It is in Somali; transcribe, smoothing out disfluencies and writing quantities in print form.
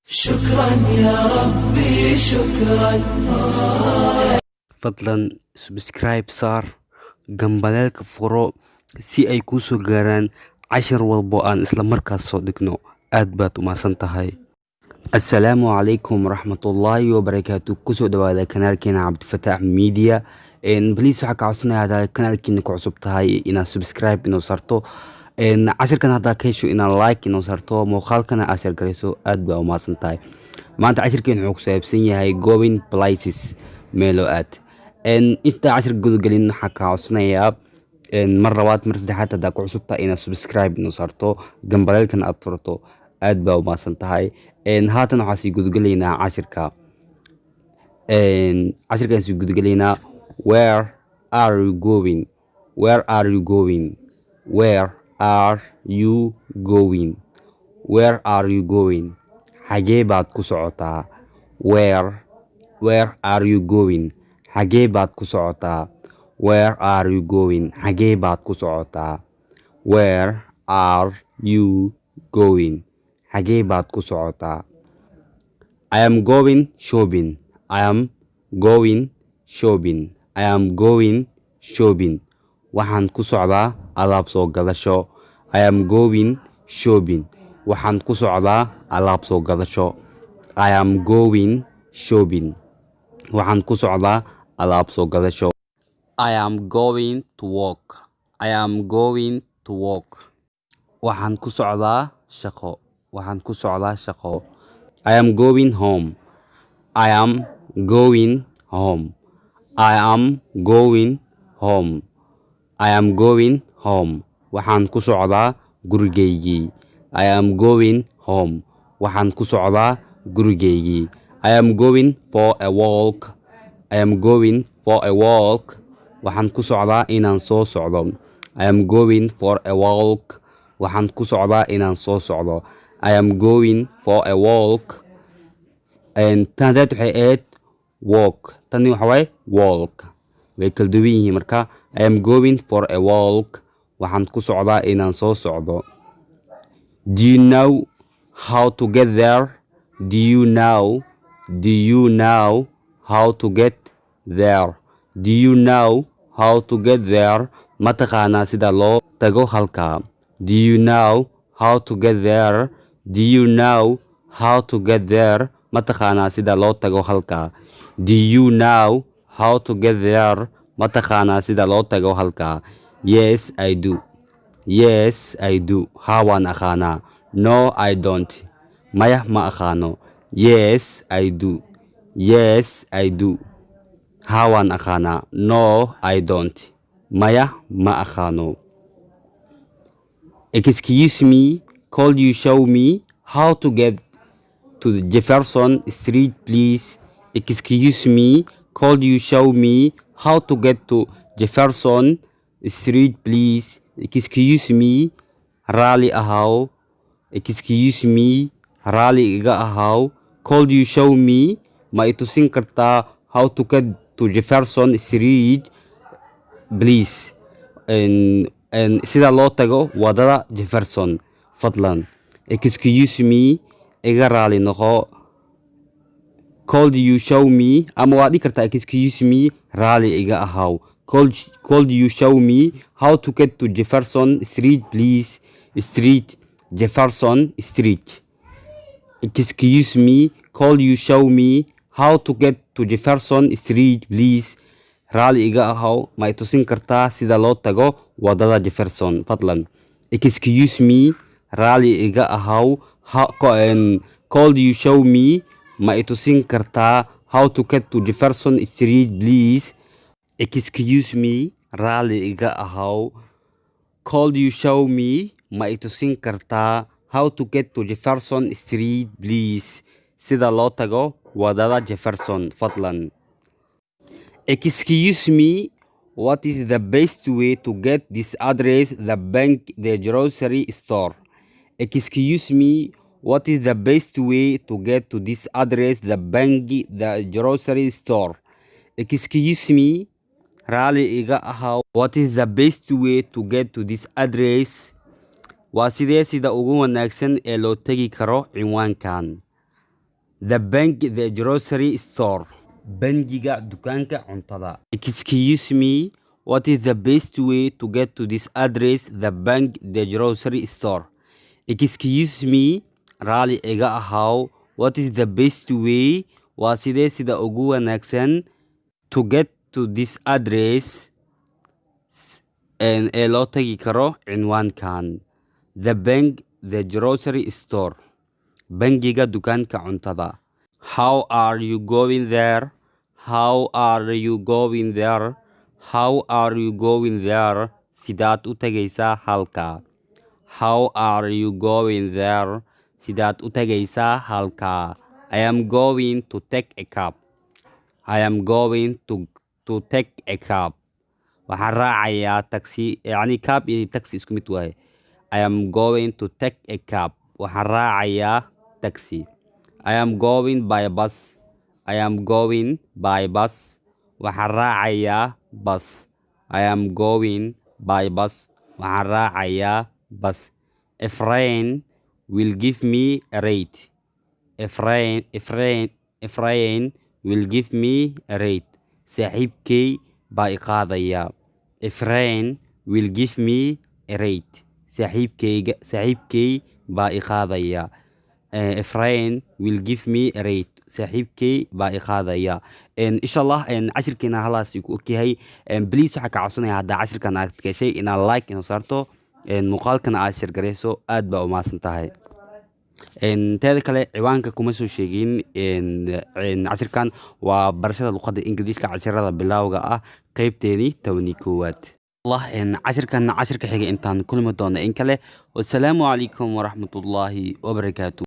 شكرا يا ربي شكرا. fadlan subscribe saar gambaleelka furo si ay kuu soo gaaraan cashar walbo aan isla markaas soo dhigno. aad baad u mahadsan tahay. assalaamu calaykum waraxmatullaahi wabarakaatu. kusoo dhawaada kanaalkeena cabdifataax media. please waxaa ka codsanayaa haddaad kanaalkeena ku cusub tahay inaad subscribe inoo sarto, cashirkan haddaa ka hesho inaad like inoo sarto, muuqaalkana aad shargarayso. aad baa u mahadsan tahay. maanta cashirkeen wuxuu ku saabsan yahay going places, meelo aad. inta cashir gudagelin waxaa ka codsanayaa mar labaad mar saddexaad haddaa ku cusub tahay inaad subscribe inoo sarto, gambaleelkana aad furto. aad baa u mahadsan tahay. haatan waxaa sii gudagelaynaa cashirka. cashirkaan sii gudagelaynaa. where are you going? where are you going? where are you going? where are you going? xagee baad ku socotaa? where are you going? xagee baad ku socotaa? where are you going? xagee baad ku socotaa? where are you going? xagee baad ku socotaa? I am going shopping. I am going shopping. I am going shopping. waxaan ku socdaa alaab soo gadasho. I am going shopping. waxaan ku socdaa alaab soo gadasho. I am going shopping. waxaan ku socdaa alaab soo gadasho. I am going to work. I am going to work. waxaan ku socdaa shaqo. waxaan ku socdaa shaqo. I am going home. I am going home. I am going home. I am going home. waxaan ku socdaa gurigaygii. I am going home. waxaan ku socdaa gurigaygii. I am going for a walk. I am going for a walk. waxaan ku socdaa inaan soo socdo. I am going for a walk. waxaan ku socdaa inaan soo socdo. I am going for a walk. tanadaad waxay ahayd walk, tani waxa waaye walk. way kala duwan yihiin marka. I am going for a walk. waxaan ku socdaa inaan soo socdo. Do you know how to get there? Do you know how to get there? Do you know how to get there? ma taqaanaa sida loo tago halkaa? Do you know how to get there? Do you know how to get there? ma taqaanaa sida loo tago halkaa? Do you know how to get there? ma taqaanaa sida loo tago halkaa? Yes, I do. Yes, I do. haa waan aqaanaa. No, I don't. maya ma aqaano. Yes, I do. Yes, I do. haa waan aqaanaa. No, I don't. maya ma aqaano. Excuse me, could you show me how to get to Jefferson Street, please? Excuse me, could you show me how to get to Jefferson Street, please? Excuse me, raalli ahaw. Excuse me, raalli iga ahaw. Could you show me, ma itusin kartaa how to get to Jefferson Street, please? sida loo tago wadada Jefferson, fadlan. Excuse me, iga raali noqo. Could you show me, ama waad dhigi kartaa excuse me, raali iga ahaw. Could you show me how to get to Jefferson Street, please? Jefferson Street. Excuse me, could you show me how to get to Jefferson Street, please? raali iga ahaw, ma itusin kartaa sida loo tago wadada Jefferson, fadlan. Excuse me, raali iga ahaw. Could you show me, ma itusin kartaa how to get to Jefferson Street, please? Excuse me, raali iga ahaw. Could you show me, ma itusin kartaa how to get to Jefferson Street, please? sida loo tago wadada Jefferson, fadlan. Excuse me, what is the best way to get this address, the bank, the grocery store? Excuse me, what is the best way to get to this address, the bank, the grocery store? Excuse me, raali iga ahaw. What is the best way to get to this address? waa sidee sida ugu wanaagsan ee loo tegi karo cinwaankan? The bank, the grocery store. Bangiga dukaanka cuntada. Excuse me, what is the best way to get to this address? The bank, the grocery store. Excuse me, raali iga ahaw. What is the best way? Waa sidee sida ugu wanaagsan to get to this address ee loo tagi karo cinwaankan. The bank, the grocery store. Bangiga dukaanka cuntada. How are you going there? How are you going there? How are you going there? Sidaad u tagaysaa halka. How are you going there? Sidaad u tagaysaa halka. I am going to take a cab. I am going to take a cab. Waxaan raacayaa taxi. Yani cab iyo taxi isku mid waaye. I am going to take a cab. Waxaan raacayaa taxi. I am going by bus. I am going by bus. Waxaan raacayaa bus. I am going by bus. Waxaan raacayaa bus. A friend will give me a rate. A friend will give me a rate. Saaxiibkay baa i qaadaya. A friend will give me a rate. Saaxiibkay baa i qaadaya. A friend will give me a rate. Saaxiibkay baa i qaadaya. Insha Allah cashirkeena halaas ku ogyahay. Please waxa ka codsanaya hadda cashirkan aad gashay inaad like inoo saarto. Muuqaalkana aad share gareyso aad baa u mahadsan tahay. teeda kale ciwaanka kuma soo sheegin cashirkan waa barashada luqadda Ingiriiska casharada bilowga ah qaybteedii 11aad. Allah cashirka xiga intaan kulmi doona in kale. Wassalaamu calaykum waraxmatullaahi wabarakaatuh.